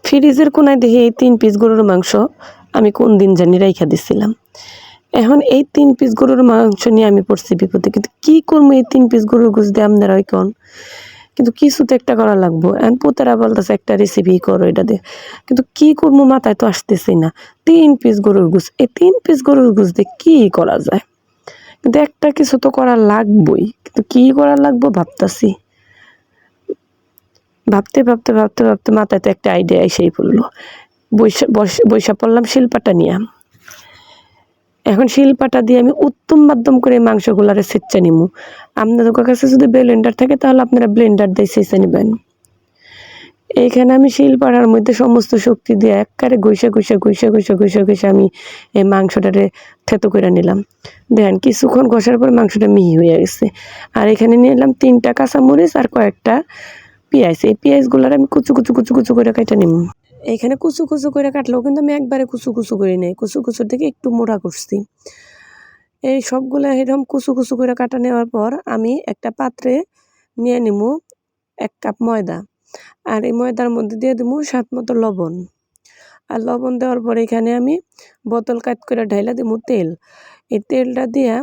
ফ্রিজের কোনায় দেখি এই 3 পিস গরুর মাংস আমি কোন দিন জানি রাইখা দিছিলাম। এখন এই 3 পিস গরুর মাংস নিয়ে আমি পড়ছি বিপদে। কিন্তু কি করবো এই 3 পিস গরুর গোশত দিয়ে আপনারাই কন? কিন্তু কিছু তো একটা করা লাগবো। এখন পুতেরা বলতেছে একটা রেসিপি করো এটা দিয়ে। কিন্তু কি করবো মাথায় তো আসতেছে না। 3 পিস গরুর গোশত। এই 3 পিস গরুর গোশত দিয়ে কি করা যায়? কিন্তু একটা কিছু তো করা লাগবই। কিন্তু কি করা লাগবো ভাবতাছি। ভাবতে মাথায় তো একটা আইডিয়া এসেই পড়লো। বইসা পড়লাম শিলপাটা নিয়া। এখন শিলপাটা দিয়ে আমি উত্তম মাধ্যম করে মাংসগুলারে ছেঁচা নিমু। আপনাদের কাছে যদি ব্লেন্ডার থাকে তাহলে আপনারা ব্লেন্ডার দিয়ে ছেঁচা নিবেন। এইখানে আমি শিলপাটার মধ্যে সমস্ত শক্তি দিয়ে একবারে ঘষে আমি এই মাংসটারে থেতো করে নিলাম। দেখেন কিছুক্ষণ ঘষার পর মাংসটা মিহি হয়ে গেছে। আর এখানে নিয়ে এলাম 3টা কাঁচামরিচ আর কয়েকটা পেঁয়াজ। এই পেঁয়াজগুলার আমি কুচু করে কেটে নিব। এইখানে কুচু করে কাটলেও কিন্তু আমি একবারে কুচু করে নেই। কুচুর থেকে একটু মোটা করছি। এই সবগুলা এরকম কুচু করে কাটা নেওয়ার পর আমি একটা পাত্রে নিয়ে নিব 1 কাপ ময়দা। আর এই ময়দার মধ্যে দিয়ে দিব স্বাদ মতো লবণ। আর লবণ দেওয়ার পরে এখানে আমি বোতল কাট করে ঢাইলা দিব তেল। এই তেলটা দিয়া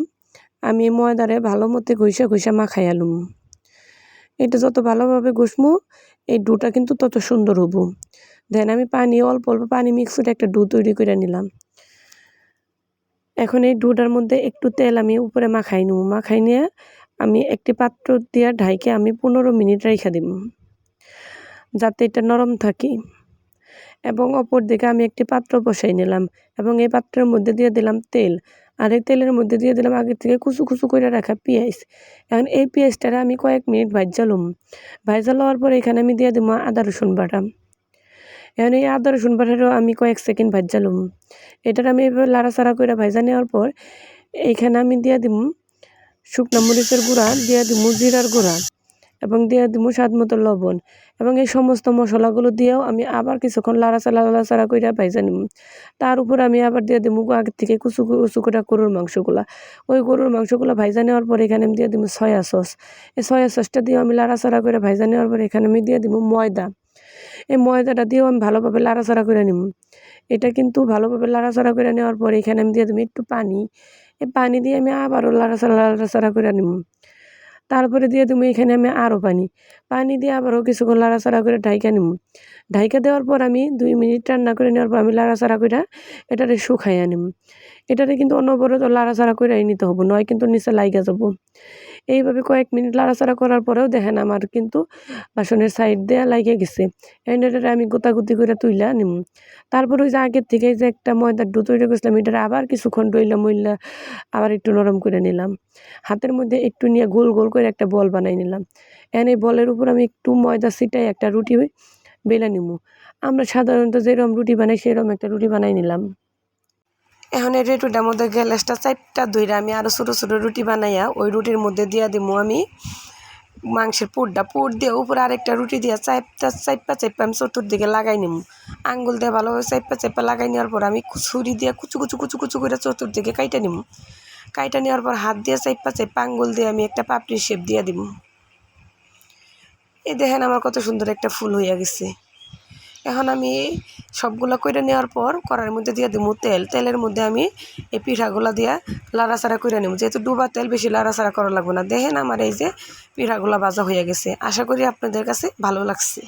আমি ময়দারে ভালো মতো ঘষা মাখাইয়া লুম। এটা যত ভালোভাবে ঘষমু এই ডোটা কিন্তু তত সুন্দর হবো। দেন আমি অল্প পানি মিক্স করে একটা ডো তৈরি করে নিলাম। এখন এই ডোটার মধ্যে একটু তেল আমি উপরে মাখাই নিব। মাখাই নিয়ে আমি একটি পাত্র দিয়ে ঢাইকে আমি 15 মিনিট রাইখা দিব, যাতে এটা নরম থাকে। এবং অপর দিকে আমি একটি পাত্র বসাই নিলাম এবং এই পাত্রের মধ্যে দিয়ে দিলাম তেল। আর এই তেলের মধ্যে দিয়ে দিলাম আগে থেকে কুচু করে রাখা পেঁয়াজ। এখন এই পেঁয়াজটারে আমি কয়েক মিনিট ভাজা লুম। ভাজা লওয়ার পরে এখানে আমি দিয়ে দিব আদা রসুন বাটা। এখন এই আদা রসুন বাটারও আমি কয়েক সেকেন্ড ভাজা লুম। এটার আমি এভাবে লাড়াচাড়া করে ভাজা নেওয়ার পর এইখানে আমি দিয়ে দিব শুকনো মরিচের গুঁড়া, দিয়ে দিব জিরার গুঁড়া এবং দিয়ে দিব স্বাদ মতো লবণ। এবং এই সমস্ত মশলাগুলো দিয়েও আমি আবার কিছুক্ষণ লাড়াচাড়া করে ভাজা নিব। তার উপর আমি আবার দিয়ে দিব আগে থেকে কুচু করে গরুর মাংসগুলা। ওই গরুর মাংসগুলো ভাজা নেওয়ার পর এখানে আমি দিয়ে দিব সয়া সস। এই সয়া সসটা দিয়েও আমি লাড়াচাড়া করে ভাজা নেওয়ার পর এখানে আমি দিয়ে দিব ময়দা। এই ময়দাটা দিয়েও আমি ভালোভাবে লাড়াচাড়া করে নিব। এটা কিন্তু ভালোভাবে লাড়াচাড়া করে নেওয়ার পর এখানে আমি দিয়ে দেবো একটু পানি। এই পানি দিয়ে আমি আবারও লাড়াচাড়া করে নিব। তারপরে দিয়ে দেবো এখানে আমি আরও পানি দিয়ে আবারও কিছুক্ষণ লাড়াচাড়া করে ঢাইকা নিব। ঢাইকা দেওয়ার পর আমি 2 মিনিট রান্না করে নেওয়ার পর আমি লাড়াচাড়া করে এটারে শুকাইয়া নিব। এটারে কিন্তু অনবরত লাড়াচাড়া করে নিতে হবে, নয় কিন্তু নিচে লাইগা যাব। এইভাবে কয়েক মিনিট লাড়াচাড়া করার পরেও দেখেন আমার কিন্তু বাসনের সাইড দিয়ে লাইগে গেছে। এটারে আমি গোতাগুতি করে তুইলা নিব। তারপর ওই যে আগের থেকে যে একটা ময়দার ডো তৈরি করছিলাম এটারে আবার কিছুক্ষণ মইলা আবার একটু নরম করে নিলাম। হাতের মধ্যে একটু নিয়ে গোল করে একটা বল বানাই নিলাম। এই বলের উপর আমি একটু ময়দা ছিটাই একটা রুটি বেলে নিব। আমরা সাধারণত যেরকম রুটি বানাই সেরকম একটা রুটি বানাই নিলাম। এখন এই রুটিটার মধ্যে গ্যাসটা 4টা ধইরা আমি আরও ছোটো রুটি বানাইয়া ওই রুটির মধ্যে দিয়া দিব আমি মাংসের পুর দিয়ে উপরে আরেকটা রুটি দিয়ে চাইপা আমি চতুর্দিকে লাগাই নিব। আঙ্গুল দিয়ে ভালোভাবে চাইপা লাগাই নেওয়ার পর আমি ছুরি দিয়ে কুচু করে চতুর্দিকে কাইটা নিব। কাইটা নেওয়ার পর হাত দিয়ে চাইপা আঙ্গুল দিয়ে আমি একটা পাপড়ির শেপ দিয়ে দিব। এই দেখেন আমার কত সুন্দর একটা ফুল হইয়া গেছে। এখন আমি সবগুলো করে নেওয়ার পর কড়াইয়ের মধ্যে দিয়ে দিব তেলের মধ্যে আমি এই পিঠাগুলা দিয়া লাড়াচাড়া করে নেব। যেহেতু ডুবা তেল বেশি লাড়াচাড়া করা লাগবে না। দেখেন আমার এই যে পিঠাগুলা ভাজা হয়ে গেছে। আশা করি আপনাদের কাছে ভালো লাগছে।